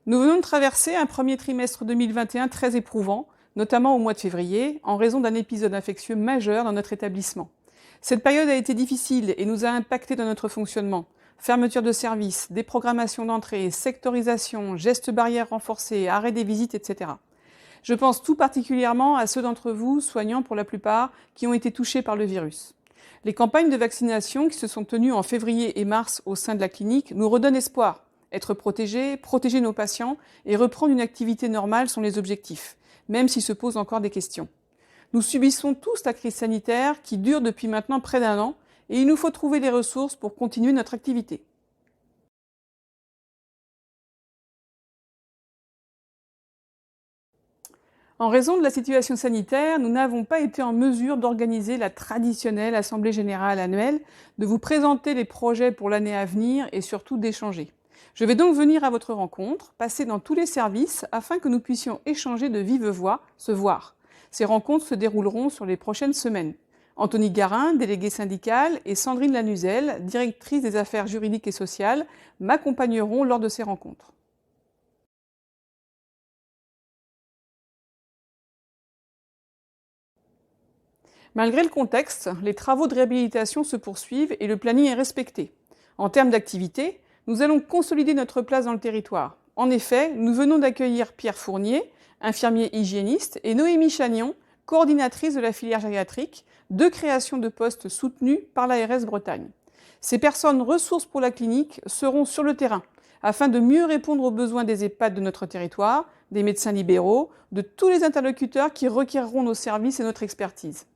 Nous venons de traverser un premier trimestre 2021 très éprouvant, notamment au mois de février, en raison d'un épisode infectieux majeur dans notre établissement. Cette période a été difficile et nous a impacté dans notre fonctionnement. Fermeture de services, déprogrammation d'entrée, sectorisation, gestes barrières renforcés, arrêt des visites, etc. Je pense tout particulièrement à ceux d'entre vous, soignants pour la plupart, qui ont été touchés par le virus. Les campagnes de vaccination qui se sont tenues en février et mars au sein de la clinique nous redonnent espoir. Être protégés, protéger nos patients et reprendre une activité normale sont les objectifs, même s'il se posent encore des questions. Nous subissons tous la crise sanitaire qui dure depuis maintenant près d'1 an et il nous faut trouver des ressources pour continuer notre activité. En raison de la situation sanitaire, nous n'avons pas été en mesure d'organiser la traditionnelle Assemblée générale annuelle, de vous présenter les projets pour l'année à venir et surtout d'échanger. Je vais donc venir à votre rencontre, passer dans tous les services afin que nous puissions échanger de vive voix, se voir. Ces rencontres se dérouleront sur les prochaines semaines. Anthony Garin, déléguée syndicale, et Sandrine Lanuzel, directrice des affaires juridiques et sociales, m'accompagneront lors de ces rencontres. Malgré le contexte, les travaux de réhabilitation se poursuivent et le planning est respecté. En termes d'activité, nous allons consolider notre place dans le territoire. En effet, nous venons d'accueillir Pierre Fournier, infirmier hygiéniste, et Noémie Chagnon, coordinatrice de la filière gériatrique, 2 créations de postes soutenues par l'ARS Bretagne. Ces personnes ressources pour la clinique seront sur le terrain afin de mieux répondre aux besoins des EHPAD de notre territoire, des médecins libéraux, de tous les interlocuteurs qui requerront nos services et notre expertise.